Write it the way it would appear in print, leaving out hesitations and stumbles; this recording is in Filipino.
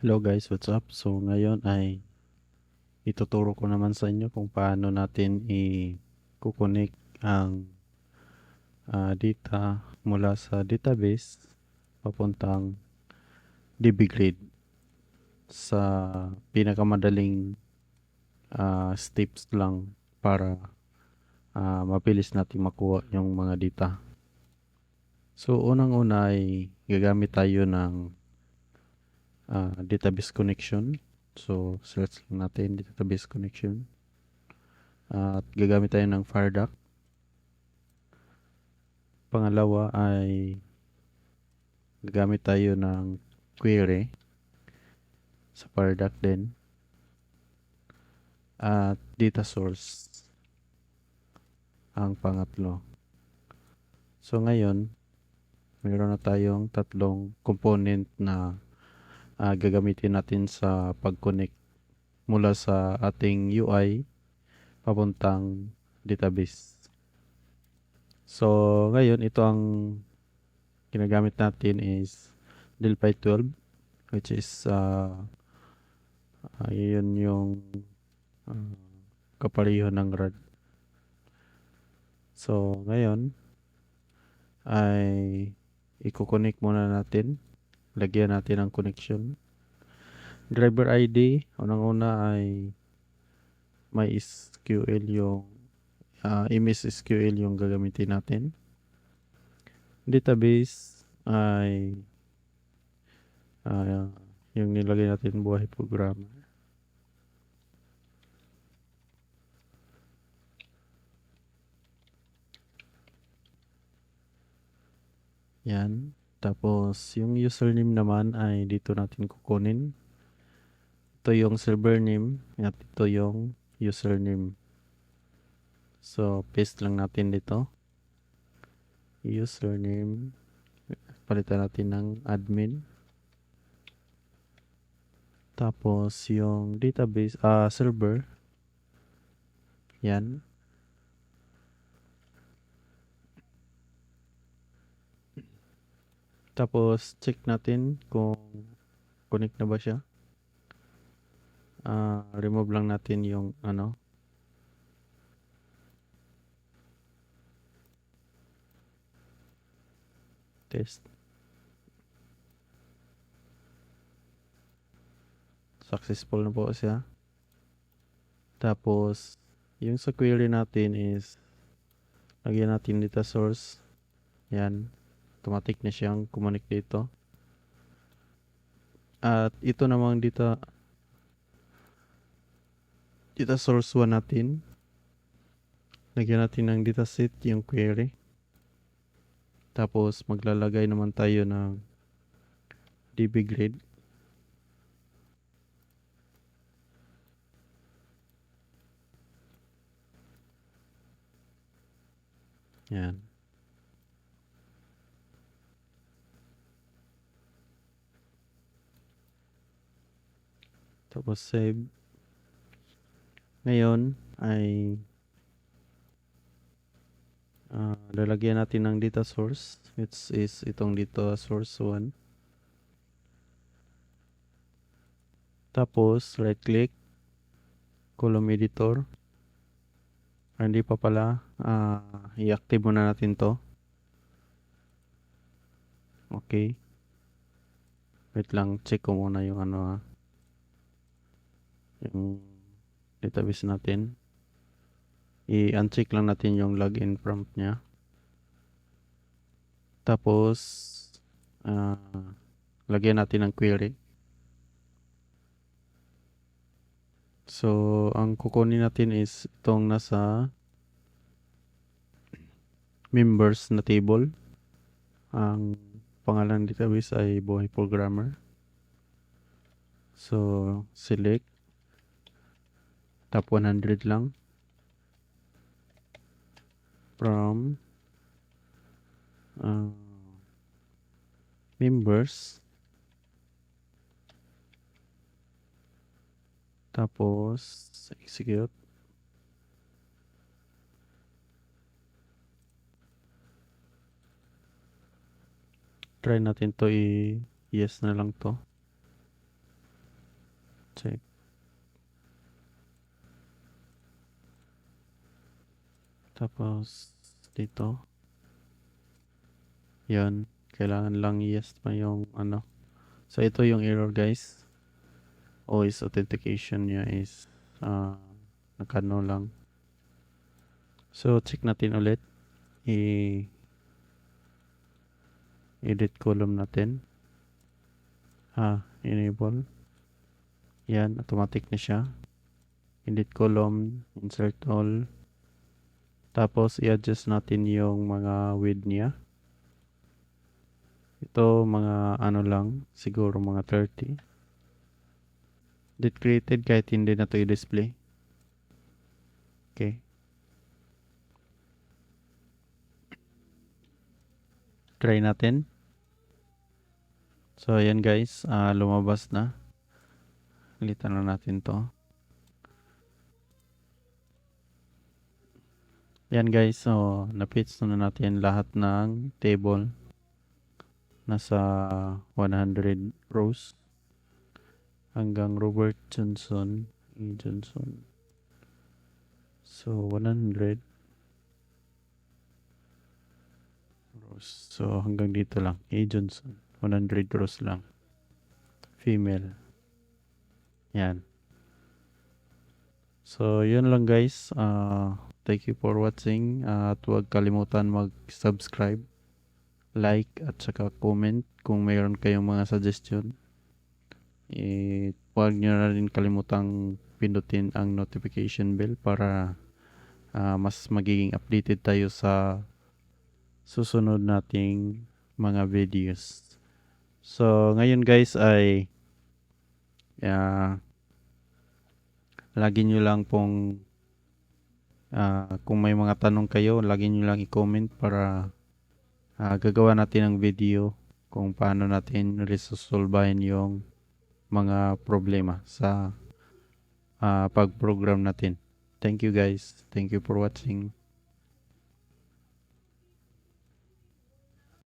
Hello guys, what's up? So ngayon ay ituturo ko naman sa inyo kung paano natin i-connect ang data mula sa database papuntang DB Grid sa pinakamadaling steps lang para mabilis natin makuha yung mga data. So unang-una ay gagamit tayo ng database connection. So search lang natin database connection. At gagamit tayo ng FireDuck. Pangalawa ay gagamit tayo ng query sa FireDuck din. At data source ang pangatlo. So ngayon, mayroon na tayong tatlong component na gagamitin natin sa pag-connect mula sa ating UI papuntang database. So ngayon, ito ang ginagamit natin is Delphi 12, which is yun yung kapareho ng RAD. So ngayon ay i-connect muna natin. Lagyan natin ang connection. Driver ID, unang-una ay may SQL yung MS SQL yung gagamitin natin. Database ay yung nilagay natin buhay programa. Yan. Tapos yung username naman ay dito natin kukunin. Ito yung server name at ito yung username. So paste lang natin dito. Username. Palitan natin ng admin. Tapos yung database server. Yan. Tapos check natin kung connect na ba siya. Remove lang natin yung test. Successful na po siya. Tapos yung sa query natin is lagyan natin data source. Yan. Automatic na siyang connect dito. At ito namang data source 1 natin. Lagyan natin ng dataset yung query. Tapos maglalagay naman tayo ng DB Grid. Yan. Tapos save. Ngayon ay lalagyan natin ng data source, which is itong dito source 1. Tapos right click, column editor. Hindi pa pala, i-active muna natin to. Okay. Wait lang, check ko muna yung yung database natin. I-uncheck lang natin yung login prompt niya. Tapos lagyan natin ng query. So ang kukunin natin is itong nasa members na table. Ang pangalan ng database ay Buhay Programmer. So select top 100 lang from members. Tapos execute. Try natin to yes na lang to. check. Tapos dito, yan, kailangan lang yes pa yung ano. So ito yung error guys. OS authentication niya is nakano lang. So check natin ulit. Edit column natin. Enable. Yan, automatic na siya. Edit column, insert all. Tapos i-adjust natin yung mga width niya. Ito mga ano lang, siguro mga 30. Date created kahit hindi na to i-display. Okay. Try natin. So ayan guys, lumabas na. Ulitan na natin to. Yan guys, so na-fits na natin lahat ng table. Nasa 100 rows. Hanggang Robert Johnson. Johnson. So 100 rows. So hanggang dito lang. Johnson. 100 rows lang. Female. Yan. So yun lang guys. Thank you for watching. At huwag kalimutan mag-subscribe, like at saka comment kung mayroon kayong mga suggestion. Huwag nyo na rin kalimutang pindutin ang notification bell para mas magiging updated tayo sa susunod nating mga videos. So ngayon guys ay lagi nyo lang pong kung may mga tanong kayo, lagi nyo lang i-comment para gagawa natin ng video kung paano natin resolvehin yung mga problema sa pag-program natin. Thank you guys. Thank you for watching.